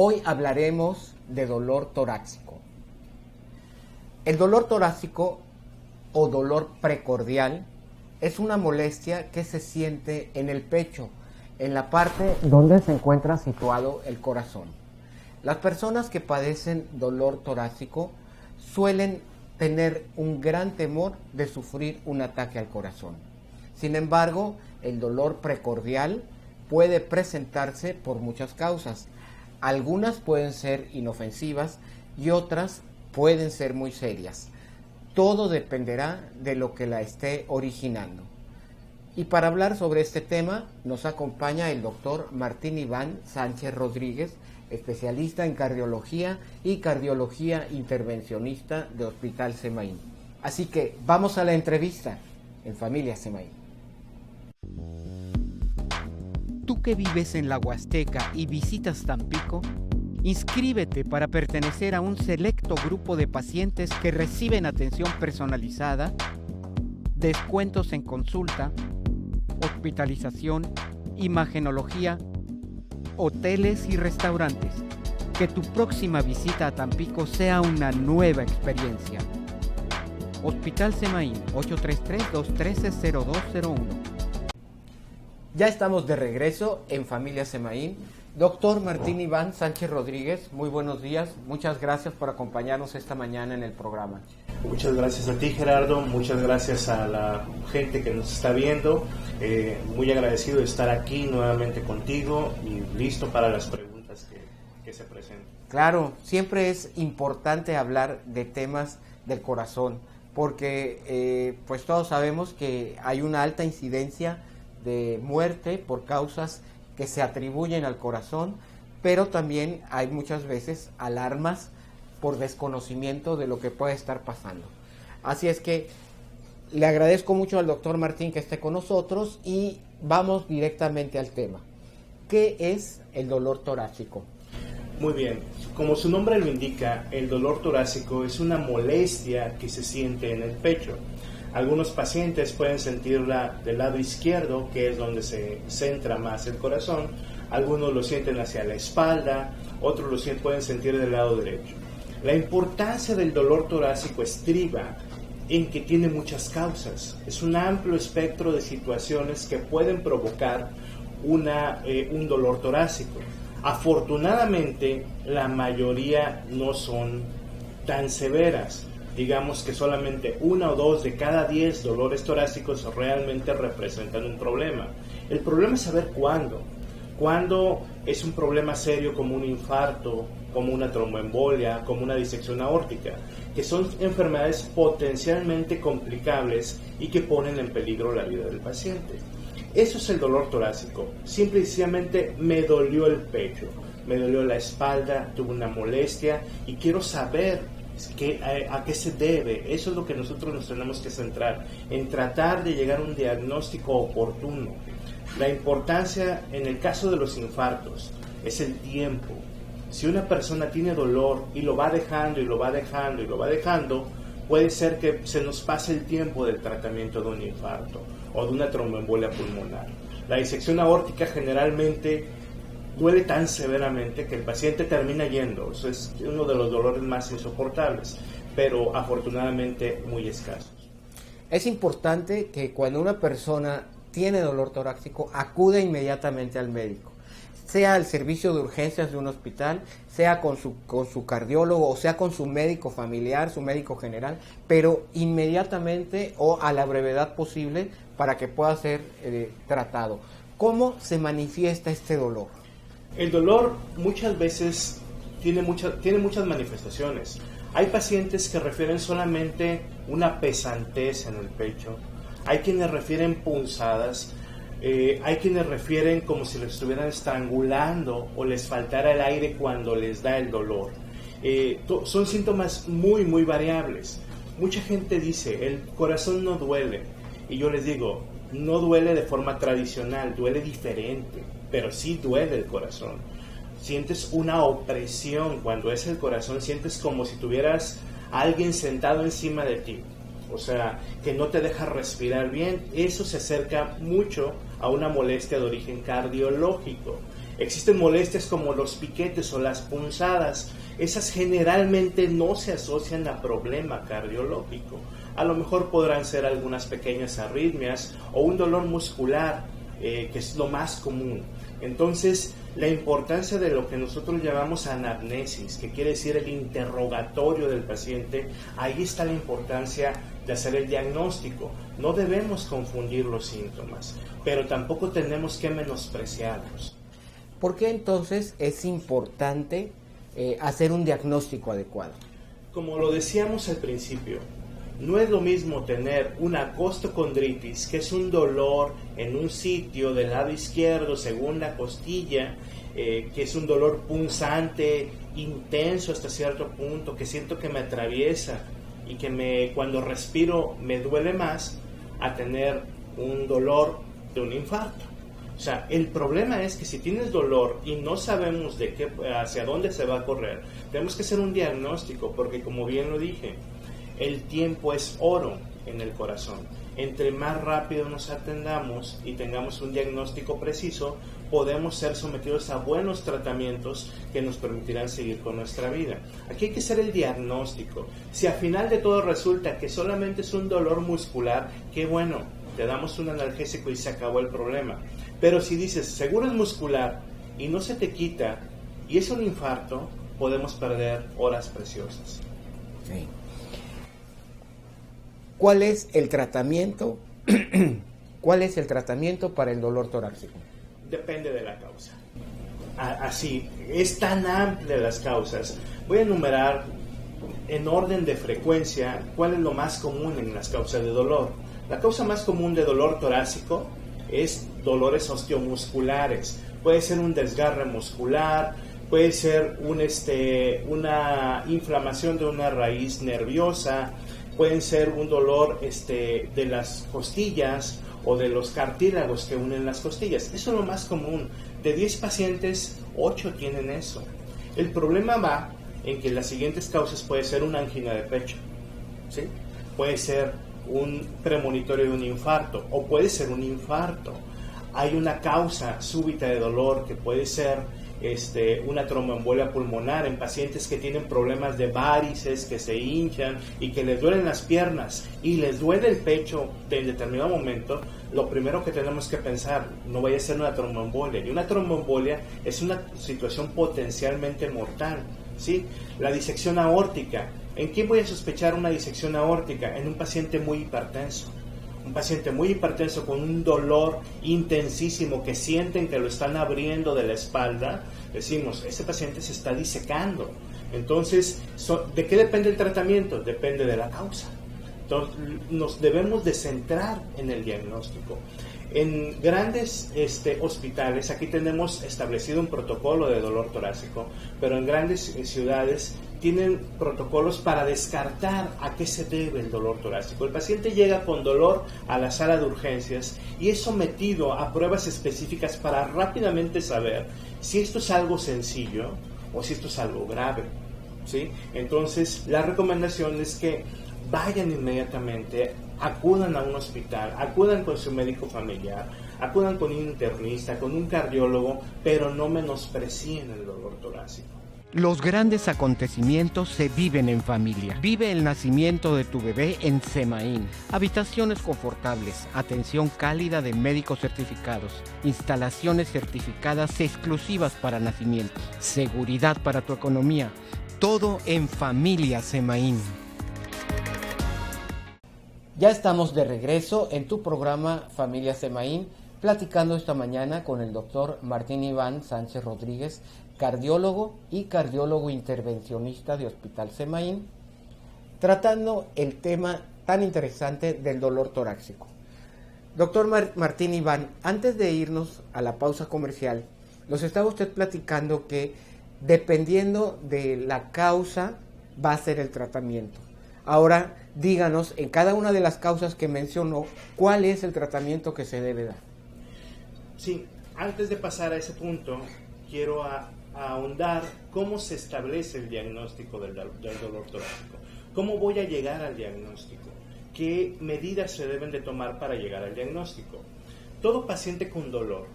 Hoy hablaremos de dolor torácico. El dolor torácico o dolor precordial es una molestia que se siente en el pecho, en la parte donde se encuentra situado el corazón. Las personas que padecen dolor torácico suelen tener un gran temor de sufrir un ataque al corazón. Sin embargo, el dolor precordial puede presentarse por muchas causas. Algunas pueden ser inofensivas y otras pueden ser muy serias. Todo dependerá de lo que la esté originando. Y para hablar sobre este tema nos acompaña el doctor Martín Iván Sánchez Rodríguez, especialista en cardiología y cardiología intervencionista de Hospital Semaín. Así que vamos a la entrevista en Familia Semaín. Tú que vives en la Huasteca y visitas Tampico, inscríbete para pertenecer a un selecto grupo de pacientes que reciben atención personalizada, descuentos en consulta, hospitalización, imagenología, hoteles y restaurantes. Que tu próxima visita a Tampico sea una nueva experiencia. Hospital Semaín, 833-213-0201. Ya estamos de regreso en Familia Semaín. Doctor Martín Iván Sánchez Rodríguez, muy buenos días. Muchas gracias por acompañarnos esta mañana en el programa. Muchas gracias a ti, Gerardo. Muchas gracias a la gente que nos está viendo. Muy agradecido de estar aquí nuevamente contigo y listo para las preguntas que se presenten. Claro, siempre es importante hablar de temas del corazón porque pues todos sabemos que hay una alta incidencia de muerte por causas que se atribuyen al corazón, pero también hay muchas veces alarmas por desconocimiento de lo que puede estar pasando. Así es que le agradezco mucho al doctor Martín que esté con nosotros y vamos directamente al tema. ¿Qué es el dolor torácico? Muy bien, como su nombre lo indica, el dolor torácico es una molestia que se siente en el pecho. Algunos pacientes pueden sentirla del lado izquierdo, que es donde se centra más el corazón. Algunos lo sienten hacia la espalda, otros lo pueden sentir del lado derecho. La importancia del dolor torácico estriba en que tiene muchas causas. Es un amplio espectro de situaciones que pueden provocar un dolor torácico. Afortunadamente, la mayoría no son tan severas. Digamos que solamente 1 o 2 de cada 10 dolores torácicos realmente representan un problema. El problema es saber cuándo. Cuándo es un problema serio como un infarto, como una tromboembolia, como una disección aórtica, que son enfermedades potencialmente complicables y que ponen en peligro la vida del paciente. Eso es el dolor torácico. Simple y sencillamente me dolió el pecho, me dolió la espalda, tuve una molestia y quiero saber a qué se debe. Eso es lo que nosotros nos tenemos que centrar, en tratar de llegar a un diagnóstico oportuno. La importancia en el caso de los infartos es el tiempo. Si una persona tiene dolor y lo va dejando y lo va dejando y lo va dejando, puede ser que se nos pase el tiempo del tratamiento de un infarto o de una tromboembolia pulmonar. La disección aórtica generalmente duele tan severamente que el paciente termina yendo. Eso es uno de los dolores más insoportables, pero afortunadamente muy escasos. Es importante que cuando una persona tiene dolor torácico acude inmediatamente al médico, sea al servicio de urgencias de un hospital, sea con su cardiólogo o sea con su médico familiar, su médico general, pero inmediatamente o a la brevedad posible para que pueda ser tratado. ¿Cómo se manifiesta este dolor? El dolor muchas veces tiene muchas manifestaciones. Hay pacientes que refieren solamente una pesantez en el pecho, hay quienes refieren punzadas, hay quienes refieren como si les estuvieran estrangulando o les faltara el aire cuando les da el dolor. Son síntomas muy, muy variables. Mucha gente dice, el corazón no duele, y yo les digo, no duele de forma tradicional, duele diferente, pero sí duele el corazón. Sientes una opresión cuando es el corazón, sientes como si tuvieras a alguien sentado encima de ti, o sea, que no te deja respirar bien. Eso se acerca mucho a una molestia de origen cardiológico. Existen molestias como los piquetes o las punzadas. Esas generalmente no se asocian a problema cardiológico. A lo mejor podrán ser algunas pequeñas arritmias o un dolor muscular, que es lo más común. Entonces, la importancia de lo que nosotros llamamos anamnesis, que quiere decir el interrogatorio del paciente, ahí está la importancia de hacer el diagnóstico. No debemos confundir los síntomas, pero tampoco tenemos que menospreciarlos. ¿Por qué entonces es importante hacer un diagnóstico adecuado? Como lo decíamos al principio, no es lo mismo tener una costocondritis, que es un dolor en un sitio del lado izquierdo según la costilla, que es un dolor punzante, intenso hasta cierto punto, que siento que me atraviesa y que cuando respiro me duele más, a tener un dolor de un infarto. O sea, el problema es que si tienes dolor y no sabemos hacia dónde se va a correr, tenemos que hacer un diagnóstico, porque como bien lo dije, el tiempo es oro en el corazón. Entre más rápido nos atendamos y tengamos un diagnóstico preciso, podemos ser sometidos a buenos tratamientos que nos permitirán seguir con nuestra vida. Aquí hay que hacer el diagnóstico. Si al final de todo resulta que solamente es un dolor muscular, qué bueno, te damos un analgésico y se acabó el problema. Pero si dices, seguro es muscular y no se te quita y es un infarto, podemos perder horas preciosas. Sí. ¿Cuál es el tratamiento? ¿Cuál es el tratamiento para el dolor torácico? Depende de la causa. Así, es tan amplia las causas. Voy a enumerar en orden de frecuencia cuál es lo más común en las causas de dolor. La causa más común de dolor torácico es dolores osteomusculares. Puede ser un desgarre muscular, puede ser una inflamación de una raíz nerviosa, pueden ser un dolor de las costillas o de los cartílagos que unen las costillas. Eso es lo más común. De 10 pacientes, 8 tienen eso. El problema va en que las siguientes causas puede ser una angina de pecho, ¿sí? Puede ser un premonitorio de un infarto o puede ser un infarto. Hay una causa súbita de dolor que puede ser una tromboembolia pulmonar en pacientes que tienen problemas de varices, que se hinchan y que les duelen las piernas y les duele el pecho en determinado momento. Lo primero que tenemos que pensar, no vaya a ser una tromboembolia, y una tromboembolia es una situación potencialmente mortal, ¿sí? La disección aórtica. ¿En quién voy a sospechar una disección aórtica? En un paciente muy hipertenso. Un paciente muy hipertenso con un dolor intensísimo que sienten que lo están abriendo de la espalda, decimos, ese paciente se está disecando. Entonces, ¿de qué depende el tratamiento? Depende de la causa. Entonces, nos debemos de centrar en el diagnóstico. En grandes hospitales, aquí tenemos establecido un protocolo de dolor torácico, pero en grandes ciudades tienen protocolos para descartar a qué se debe el dolor torácico. El paciente llega con dolor a la sala de urgencias y es sometido a pruebas específicas para rápidamente saber si esto es algo sencillo o si esto es algo grave, ¿sí? Entonces, la recomendación es que vayan inmediatamente, acudan a un hospital, acudan con su médico familiar, acudan con un internista, con un cardiólogo, pero no menosprecien el dolor torácico. Los grandes acontecimientos se viven en familia. Vive el nacimiento de tu bebé en Semaín. Habitaciones confortables, atención cálida de médicos certificados, instalaciones certificadas exclusivas para nacimientos, seguridad para tu economía. Todo en Familia Semaín. Ya estamos de regreso en tu programa Familia Semaín, platicando esta mañana con el doctor Martín Iván Sánchez Rodríguez, cardiólogo y cardiólogo intervencionista de Hospital Semaín, tratando el tema tan interesante del dolor torácico. Doctor Martín Iván, antes de irnos a la pausa comercial, nos estaba usted platicando que dependiendo de la causa va a ser el tratamiento. Ahora, díganos, en cada una de las causas que mencionó, ¿cuál es el tratamiento que se debe dar? Sí, antes de pasar a ese punto, quiero ahondar cómo se establece el diagnóstico del dolor torácico. ¿Cómo voy a llegar al diagnóstico? ¿Qué medidas se deben de tomar para llegar al diagnóstico? Todo paciente con dolor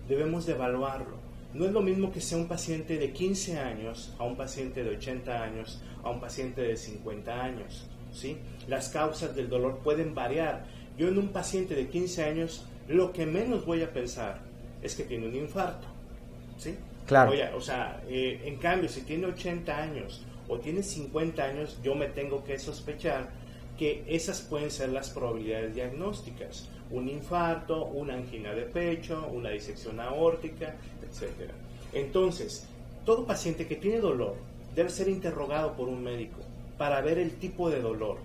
debemos de evaluarlo. No es lo mismo que sea un paciente de 15 años a un paciente de 80 años, a un paciente de 50 años, ¿sí? Las causas del dolor pueden variar. Yo en un paciente de 15 años, lo que menos voy a pensar es que tiene un infarto, ¿sí? Claro. En cambio, si tiene 80 años o tiene 50 años, yo me tengo que sospechar que esas pueden ser las probabilidades diagnósticas: un infarto, una angina de pecho, una disección aórtica, etc. Entonces, todo paciente que tiene dolor debe ser interrogado por un médico para ver el tipo de dolor.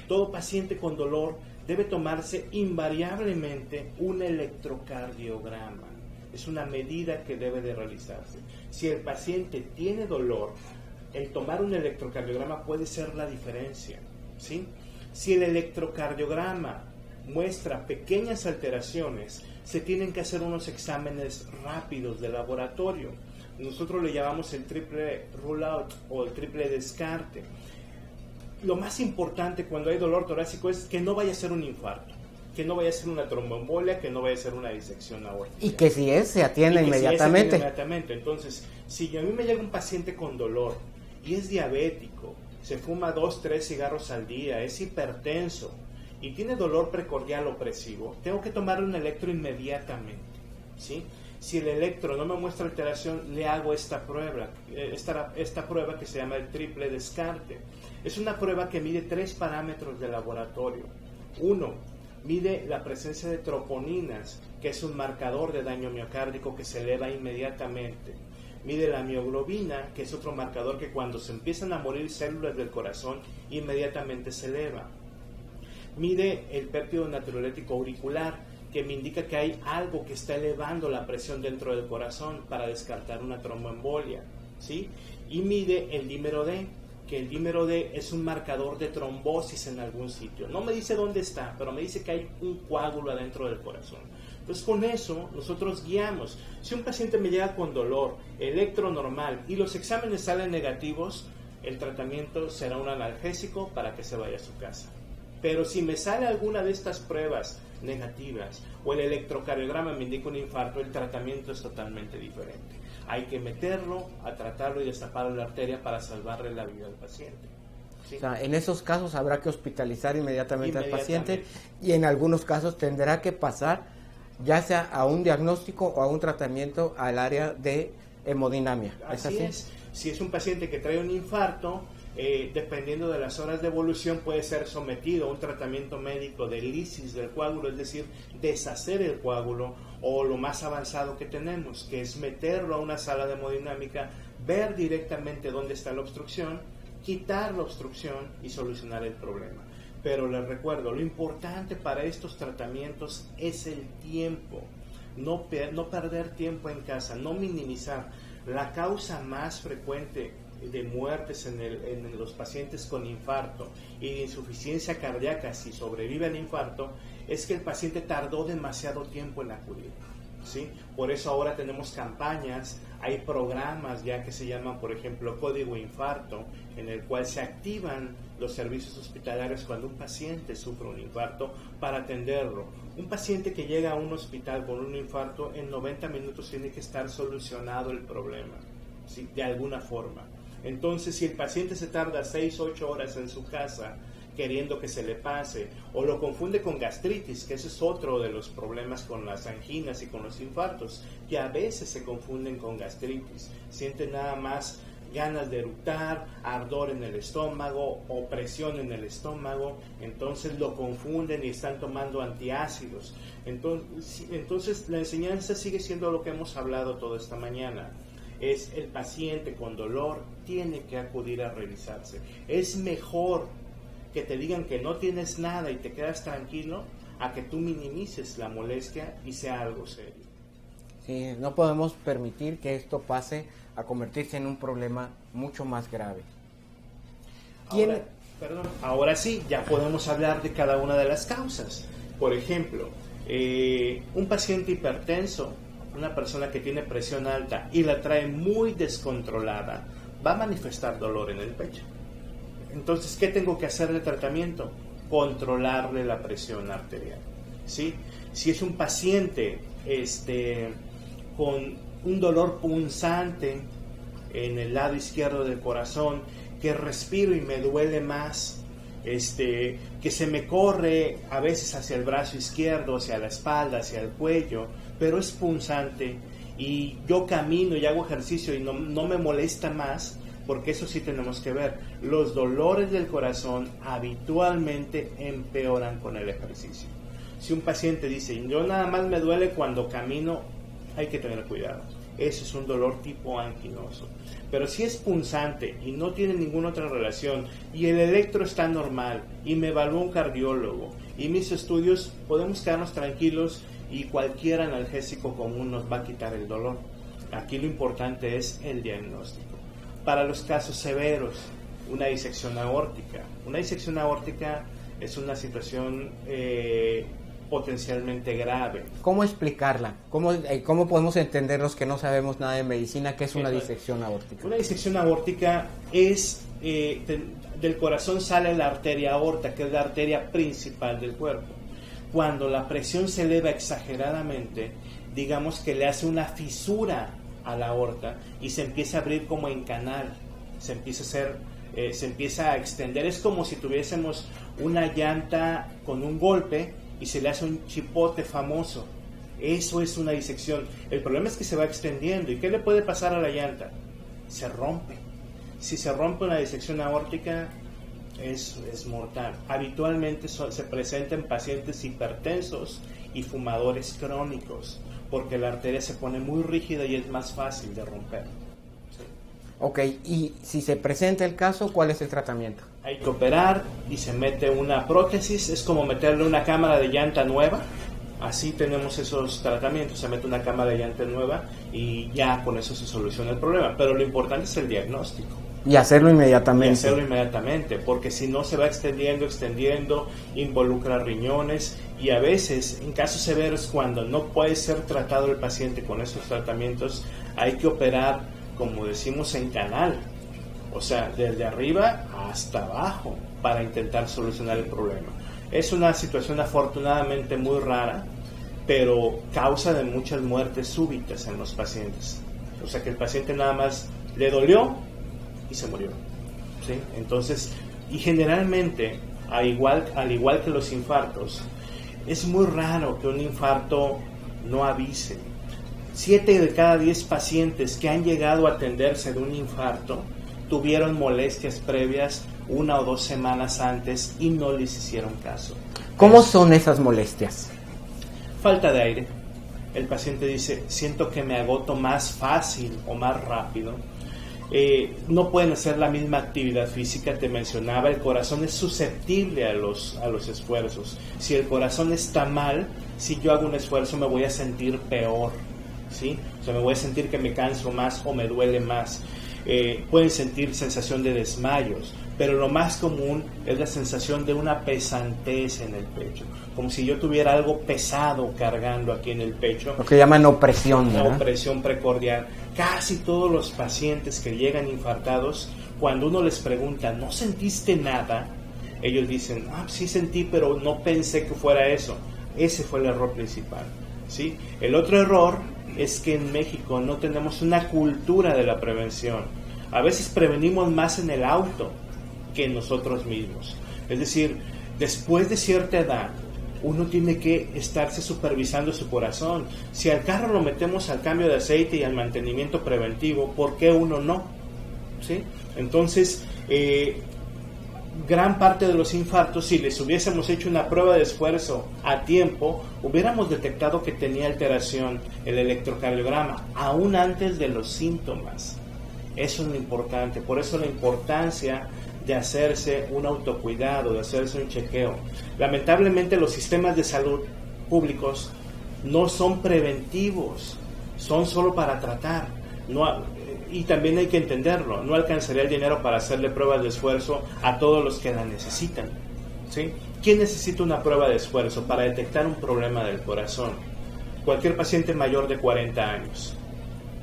Todo paciente con dolor debe tomarse invariablemente un electrocardiograma. Es una medida que debe de realizarse. Si el paciente tiene dolor, el tomar un electrocardiograma puede ser la diferencia, ¿sí? Si el electrocardiograma muestra pequeñas alteraciones, se tienen que hacer unos exámenes rápidos de laboratorio. Nosotros le llamamos el triple rule out o el triple descarte. Lo más importante cuando hay dolor torácico es que no vaya a ser un infarto, que no vaya a ser una tromboembolia, que no vaya a ser una disección aórtica. Y que si es, se atiende inmediatamente. Entonces, si a mí me llega un paciente con dolor y es diabético, se fuma 2-3 cigarros al día, es hipertenso y tiene dolor precordial opresivo, tengo que tomar un electro inmediatamente, ¿sí? Si el electro no me muestra alteración, le hago esta prueba que se llama el triple descarte. Es una prueba que mide 3 parámetros de laboratorio. 1, mide la presencia de troponinas, que es un marcador de daño miocárdico que se eleva inmediatamente. Mide la mioglobina, que es otro marcador que cuando se empiezan a morir células del corazón, inmediatamente se eleva. Mide el péptido natriurético auricular, que me indica que hay algo que está elevando la presión dentro del corazón para descartar una tromboembolia, ¿sí? Y mide el dímero D, que el dímero D es un marcador de trombosis en algún sitio. No me dice dónde está, pero me dice que hay un coágulo adentro del corazón. Entonces con eso nosotros guiamos. Si un paciente me llega con dolor, electro normal y los exámenes salen negativos, el tratamiento será un analgésico para que se vaya a su casa. Pero si me sale alguna de estas pruebas negativas o el electrocardiograma me indica un infarto, el tratamiento es totalmente diferente. Hay que meterlo, a tratarlo y destapar la arteria para salvarle la vida al paciente, ¿sí? O sea, en esos casos habrá que hospitalizar inmediatamente al paciente y en algunos casos tendrá que pasar ya sea a un diagnóstico o a un tratamiento al área de hemodinamia. Así es. Si es un paciente que trae un infarto, dependiendo de las horas de evolución, puede ser sometido a un tratamiento médico de lisis del coágulo, es decir, deshacer el coágulo, o lo más avanzado que tenemos, que es meterlo a una sala de hemodinámica, ver directamente dónde está la obstrucción, quitar la obstrucción y solucionar el problema. Pero les recuerdo, lo importante para estos tratamientos es el tiempo, no perder tiempo en casa, no minimizar. La causa más frecuente de muertes en los pacientes con infarto y de insuficiencia cardíaca, si sobrevive al infarto, es que el paciente tardó demasiado tiempo en acudir, ¿sí? Por eso ahora tenemos campañas, hay programas ya que se llaman, por ejemplo, Código Infarto, en el cual se activan los servicios hospitalarios cuando un paciente sufre un infarto para atenderlo. Un paciente que llega a un hospital con un infarto, en 90 minutos tiene que estar solucionado el problema, ¿sí? De alguna forma. Entonces, si el paciente se tarda 6-8 horas en su casa queriendo que se le pase, o lo confunde con gastritis, que ese es otro de los problemas con las anginas y con los infartos, que a veces se confunden con gastritis, sienten nada más ganas de eructar, ardor en el estómago, opresión en el estómago, entonces lo confunden y están tomando antiácidos. Entonces la enseñanza sigue siendo lo que hemos hablado toda esta mañana. Es el paciente con dolor tiene que acudir a revisarse. Es mejor que te digan que no tienes nada y te quedas tranquilo a que tú minimices la molestia y sea algo serio. Sí, no podemos permitir que esto pase a convertirse en un problema mucho más grave. Ahora sí, ya podemos hablar de cada una de las causas. Por ejemplo, un paciente hipertenso, una persona que tiene presión alta y la trae muy descontrolada, va a manifestar dolor en el pecho. Entonces, ¿qué tengo que hacer de tratamiento? Controlarle la presión arterial, ¿sí? Si es un paciente con un dolor punzante en el lado izquierdo del corazón, que respiro y me duele más, que se me corre a veces hacia el brazo izquierdo, hacia la espalda, hacia el cuello, pero es punzante, y yo camino y hago ejercicio y no me molesta más, porque eso sí tenemos que ver. Los dolores del corazón habitualmente empeoran con el ejercicio. Si un paciente dice, yo nada más me duele cuando camino, hay que tener cuidado. Eso es un dolor tipo anquinoso. Pero si es punzante y no tiene ninguna otra relación, y el electro está normal, y me evaluó un cardiólogo, y mis estudios, podemos quedarnos tranquilos, y cualquier analgésico común nos va a quitar el dolor. Aquí lo importante es el diagnóstico. Para los casos severos, una disección aórtica. Una disección aórtica es una situación potencialmente grave. ¿Cómo explicarla? ¿Cómo podemos entender los que no sabemos nada de medicina qué es una disección aórtica? Una disección aórtica es, del corazón sale la arteria aorta, que es la arteria principal del cuerpo. Cuando la presión se eleva exageradamente, digamos que le hace una fisura a la aorta y se empieza a abrir como en canal, se empieza a extender. Es como si tuviésemos una llanta con un golpe y se le hace un chipote famoso. Eso es una disección. El problema es que se va extendiendo. ¿Y qué le puede pasar a la llanta? Se rompe. Si se rompe una disección aórtica, es mortal. Habitualmente se presenta en pacientes hipertensos y fumadores crónicos, porque la arteria se pone muy rígida y es más fácil de romper. ¿Sí? Ok, y si se presenta el caso, ¿cuál es el tratamiento? Hay que operar y se mete una prótesis, es como meterle una cámara de llanta nueva. Así tenemos esos tratamientos, se mete una cámara de llanta nueva y ya con eso se soluciona el problema. Pero lo importante es el diagnóstico. Y hacerlo inmediatamente. Porque si no se va extendiendo, involucra riñones, y a veces, en casos severos, cuando no puede ser tratado el paciente con esos tratamientos, hay que operar, como decimos, en canal, o sea, desde arriba hasta abajo, para intentar solucionar el problema. Es una situación afortunadamente muy rara, pero causa de muchas muertes súbitas en los pacientes. O sea, que el paciente nada más le dolió y se murió, ¿sí? Entonces, y generalmente, al igual que los infartos, es muy raro que un infarto no avise. 7 de cada 10 pacientes que han llegado a atenderse de un infarto tuvieron molestias previas 1 o 2 semanas antes y no les hicieron caso. ¿Cómo son esas molestias? Falta de aire. El paciente dice, siento que me agoto más fácil o más rápido. No pueden hacer la misma actividad física. Te mencionaba, el corazón es susceptible a los esfuerzos. Si el corazón está mal, si yo hago un esfuerzo me voy a sentir peor, ¿sí? O sea, me voy a sentir que me canso más o me duele más. Pueden sentir sensación de desmayos, pero lo más común es la sensación de una pesantez en el pecho, como si yo tuviera algo pesado cargando aquí en el pecho. Lo que llaman opresión, ¿verdad? Opresión precordial. Casi todos los pacientes que llegan infartados, cuando uno les pregunta, ¿no sentiste nada? Ellos dicen, sí sentí, pero no pensé que fuera eso. Ese fue el error principal, ¿sí? El otro error es que en México no tenemos una cultura de la prevención. A veces prevenimos más en el auto que en nosotros mismos. Es decir, después de cierta edad, uno tiene que estarse supervisando su corazón. Si al carro lo metemos al cambio de aceite y al mantenimiento preventivo, ¿por qué uno no? ¿Sí? Entonces, gran parte de los infartos, si les hubiésemos hecho una prueba de esfuerzo a tiempo, hubiéramos detectado que tenía alteración el electrocardiograma, aún antes de los síntomas. Eso es lo importante. Por eso la importancia de hacerse un autocuidado, de hacerse un chequeo. Lamentablemente los sistemas de salud públicos no son preventivos, son solo para tratar. Y también hay que entenderlo, no alcanzaría el dinero para hacerle pruebas de esfuerzo a todos los que la necesitan, ¿sí? ¿Quién necesita una prueba de esfuerzo para detectar un problema del corazón? Cualquier paciente mayor de 40 años,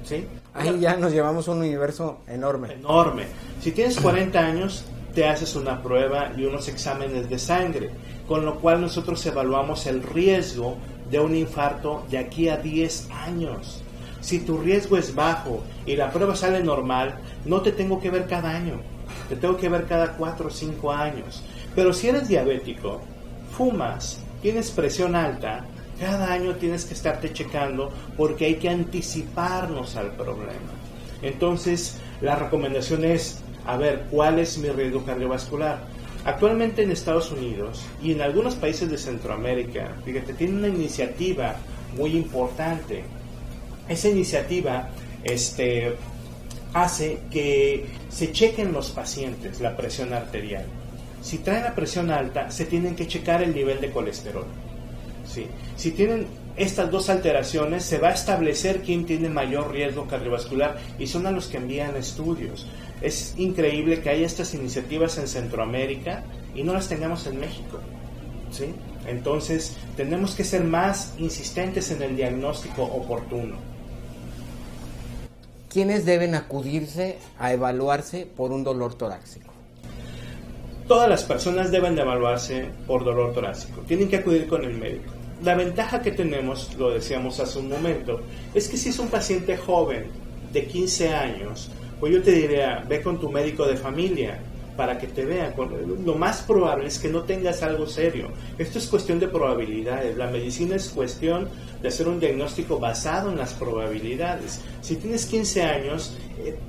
¿sí? Ahí ya nos llevamos un universo enorme. Enorme. Si tienes 40 años, te haces una prueba y unos exámenes de sangre, con lo cual nosotros evaluamos el riesgo de un infarto de aquí a 10 años. Si tu riesgo es bajo y la prueba sale normal, no te tengo que ver cada año, te tengo que ver cada 4 o 5 años. Pero si eres diabético, fumas, tienes presión alta, cada año tienes que estarte checando porque hay que anticiparnos al problema. Entonces, la recomendación es, a ver, ¿cuál es mi riesgo cardiovascular? Actualmente en Estados Unidos y en algunos países de Centroamérica, fíjate, tiene una iniciativa muy importante. Esa iniciativa hace que se chequen los pacientes la presión arterial. Si traen la presión alta, se tienen que checar el nivel de colesterol. ¿Sí? Si tienen estas dos alteraciones, se va a establecer quién tiene mayor riesgo cardiovascular y son a los que envían estudios. Es increíble que haya estas iniciativas en Centroamérica y no las tengamos en México. ¿Sí? Entonces, tenemos que ser más insistentes en el diagnóstico oportuno. ¿Quiénes deben acudirse a evaluarse por un dolor torácico? Todas las personas deben de evaluarse por dolor torácico. Tienen que acudir con el médico. La ventaja que tenemos, lo decíamos hace un momento, es que si es un paciente joven de 15 años, pues yo te diría, ve con tu médico de familia para que te vean. Lo más probable es que no tengas algo serio. Esto es cuestión de probabilidades. La medicina es cuestión de hacer un diagnóstico basado en las probabilidades. Si tienes 15 años,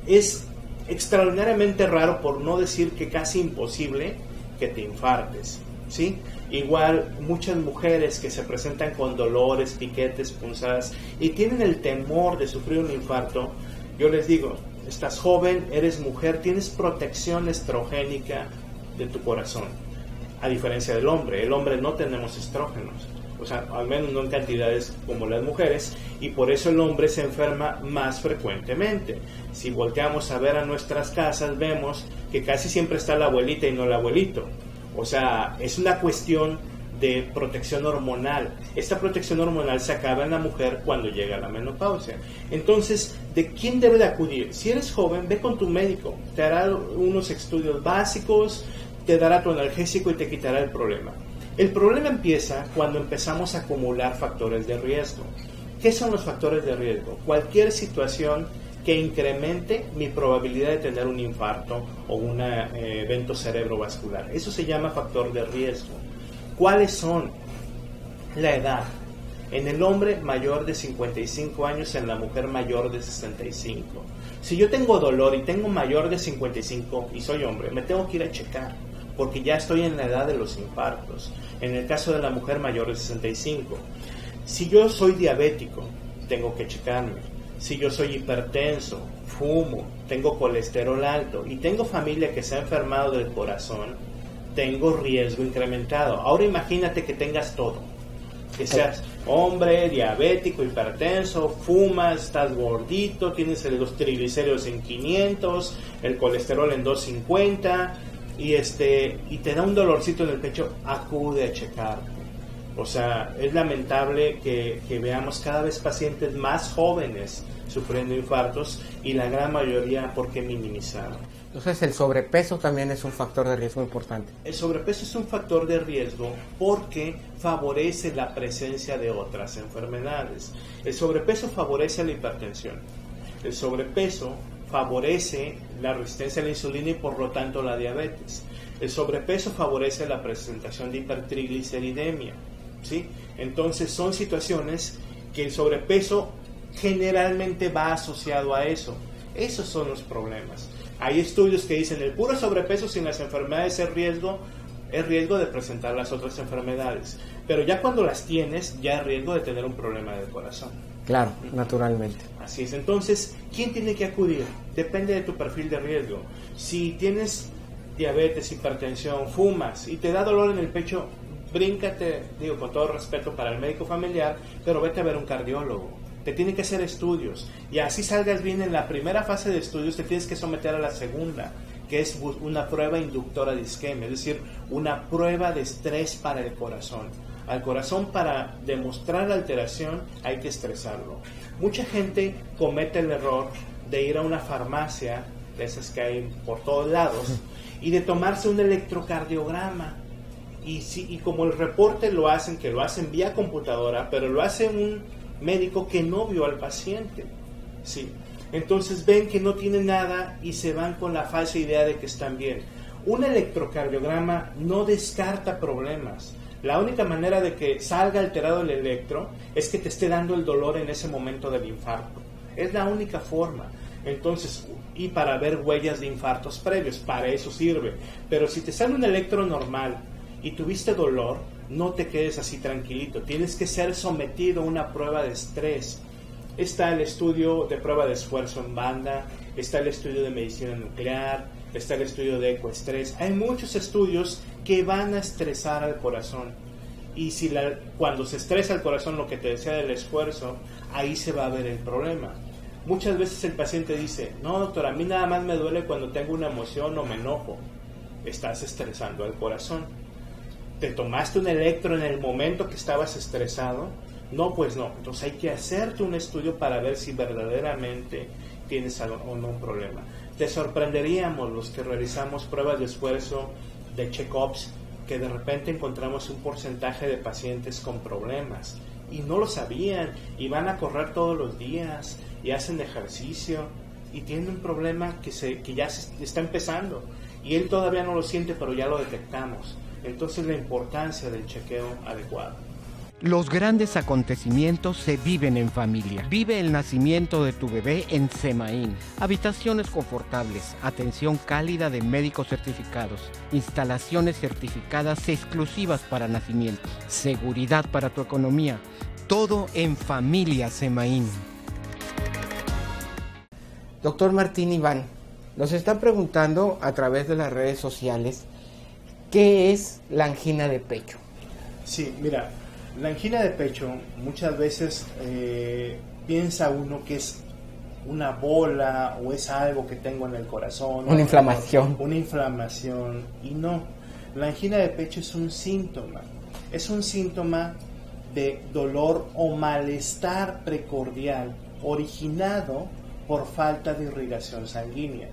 es extraordinariamente raro, por no decir que casi imposible, que te infartes, ¿sí? Igual muchas mujeres que se presentan con dolores, piquetes, punzadas y tienen el temor de sufrir un infarto, yo les digo, estás joven, eres mujer, tienes protección estrogénica de tu corazón, a diferencia del hombre. El hombre no tenemos estrógenos, o sea, al menos no en cantidades como las mujeres, y por eso el hombre se enferma más frecuentemente. Si volteamos a ver a nuestras casas, vemos que casi siempre está la abuelita y no el abuelito. O sea, es una cuestión de protección hormonal. Esta protección hormonal se acaba en la mujer cuando llega la menopausia. Entonces, ¿de quién debe de acudir? Si eres joven, ve con tu médico, te hará unos estudios básicos, te dará tu analgésico y te quitará el problema. El problema empieza cuando empezamos a acumular factores de riesgo. ¿Qué son los factores de riesgo? Cualquier situación que incremente mi probabilidad de tener un infarto o un evento cerebrovascular. Eso se llama factor de riesgo. ¿Cuáles son? La edad. En el hombre mayor de 55 años, en la mujer mayor de 65. Si yo tengo dolor y tengo mayor de 55 y soy hombre, me tengo que ir a checar, porque ya estoy en la edad de los infartos. En el caso de la mujer mayor de 65. Si yo soy diabético, tengo que checarme. Si yo soy hipertenso, fumo, tengo colesterol alto y tengo familia que se ha enfermado del corazón, tengo riesgo incrementado. Ahora imagínate que tengas todo, que seas hombre, diabético, hipertenso, fumas, estás gordito, tienes los triglicéridos en 500, el colesterol en 250 y te da un dolorcito en el pecho, acude a checarte. O sea, es lamentable que veamos cada vez pacientes más jóvenes sufriendo infartos y la gran mayoría porque minimizaron. Entonces el sobrepeso también es un factor de riesgo importante. El sobrepeso es un factor de riesgo porque favorece la presencia de otras enfermedades. El sobrepeso favorece la hipertensión. El sobrepeso favorece la resistencia a la insulina y por lo tanto la diabetes. El sobrepeso favorece la presentación de hipertrigliceridemia. ¿Sí? Entonces son situaciones que el sobrepeso generalmente va asociado a eso. Esos son los problemas. Hay estudios que dicen el puro sobrepeso sin las enfermedades es riesgo de presentar las otras enfermedades. Pero ya cuando las tienes, ya es riesgo de tener un problema del corazón. Claro, naturalmente. Así es. Entonces, ¿quién tiene que acudir? Depende de tu perfil de riesgo. Si tienes diabetes, hipertensión, fumas y te da dolor en el pecho, bríncate, digo con todo respeto para el médico familiar, pero vete a ver un cardiólogo. Te tiene que hacer estudios y así salgas bien en la primera fase de estudios, te tienes que someter a la segunda, que es una prueba inductora de isquemia, es decir, una prueba de estrés para el corazón. Al corazón, para demostrar la alteración hay que estresarlo. Mucha gente comete el error de ir a una farmacia, de esas que hay por todos lados, y de tomarse un electrocardiograma. Y como el reporte lo hacen vía computadora, pero lo hace un médico que no vio al paciente. Sí. Entonces ven que no tienen nada y se van con la falsa idea de que están bien. Un electrocardiograma no descarta problemas. La única manera de que salga alterado el electro es que te esté dando el dolor en ese momento del infarto. Es la única forma. Entonces, y para ver huellas de infartos previos, para eso sirve. Pero si te sale un electro normal y tuviste dolor, no te quedes así tranquilito. Tienes que ser sometido a una prueba de estrés. Está el estudio de prueba de esfuerzo en banda, está el estudio de medicina nuclear, está el estudio de ecoestrés. Hay muchos estudios que van a estresar al corazón. Y si cuando se estresa el corazón, lo que te decía del esfuerzo, ahí se va a ver el problema. Muchas veces el paciente dice, no doctor, a mí nada más me duele cuando tengo una emoción o me enojo. Estás estresando al corazón. ¿Te tomaste un electro en el momento que estabas estresado? No, pues no. Entonces hay que hacerte un estudio para ver si verdaderamente tienes o no un problema. Te sorprenderíamos los que realizamos pruebas de esfuerzo, de check-ups, que de repente encontramos un porcentaje de pacientes con problemas y no lo sabían y van a correr todos los días y hacen ejercicio y tienen un problema que ya se está empezando y él todavía no lo siente, pero ya lo detectamos. Entonces la importancia del chequeo adecuado. Los grandes acontecimientos se viven en familia. Vive el nacimiento de tu bebé en Semaín. Habitaciones confortables, atención cálida de médicos certificados, instalaciones certificadas exclusivas para nacimientos, seguridad para tu economía. Todo en familia Semaín. Doctor Martín Iván, nos están preguntando a través de las redes sociales, ¿qué es la angina de pecho? Sí, mira, la angina de pecho muchas veces piensa uno que es una bola o es algo que tengo en el corazón. Una inflamación. Una inflamación, y no. La angina de pecho es un síntoma. Es un síntoma de dolor o malestar precordial originado por falta de irrigación sanguínea.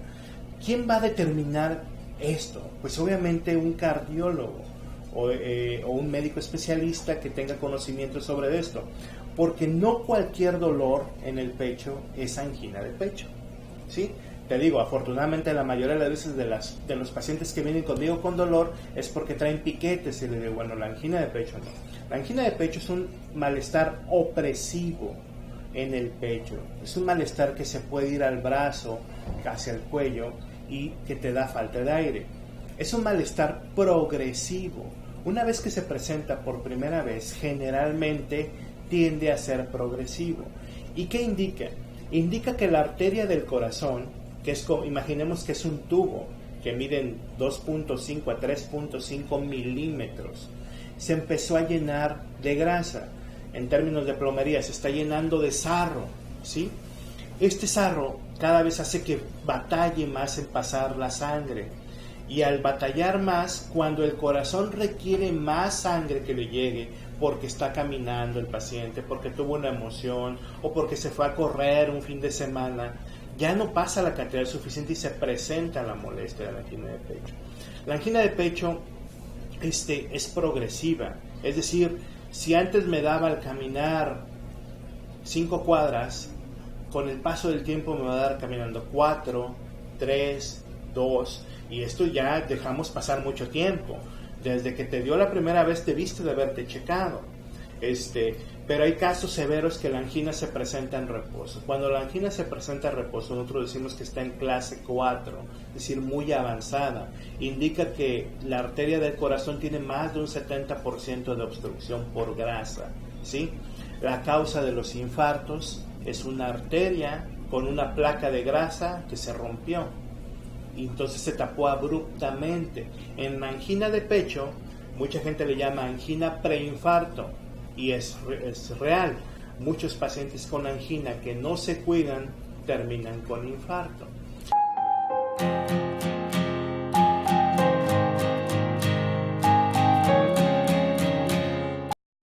¿Quién va a determinar esto? Pues obviamente un cardiólogo o un médico especialista que tenga conocimiento sobre esto, porque no cualquier dolor en el pecho es angina de pecho, ¿sí? Te digo, afortunadamente la mayoría de las veces de los pacientes que vienen conmigo con dolor es porque traen piquetes y le digo, bueno, la angina de pecho no. La angina de pecho es un malestar opresivo en el pecho, es un malestar que se puede ir al brazo, hacia el cuello y que te da falta de aire. Es un malestar progresivo. Una vez que se presenta por primera vez, generalmente tiende a ser progresivo. ¿Y qué indica? Indica que la arteria del corazón, que es como, imaginemos que es un tubo que mide 2.5 a 3.5 milímetros, se empezó a llenar de grasa. En términos de plomería, se está llenando de sarro, ¿sí? Este sarro cada vez hace que batalle más en pasar la sangre. Y al batallar más, cuando el corazón requiere más sangre que le llegue, porque está caminando el paciente, porque tuvo una emoción o porque se fue a correr un fin de semana, ya no pasa la cantidad suficiente y se presenta la molestia de la angina de pecho. La angina de pecho es progresiva, es decir, si antes me daba al caminar 5 cuadras, con el paso del tiempo me va a dar caminando 4, 3, 2, y esto ya dejamos pasar mucho tiempo. Desde que te dio la primera vez debiste de haberte checado. Pero hay casos severos que la angina se presenta en reposo. Cuando la angina se presenta en reposo, nosotros decimos que está en clase 4, es decir, muy avanzada. Indica que la arteria del corazón tiene más de un 70% de obstrucción por grasa, ¿sí? La causa de los infartos es una arteria con una placa de grasa que se rompió y entonces se tapó abruptamente. En la angina de pecho, mucha gente le llama angina preinfarto y es real. Muchos pacientes con angina que no se cuidan terminan con infarto.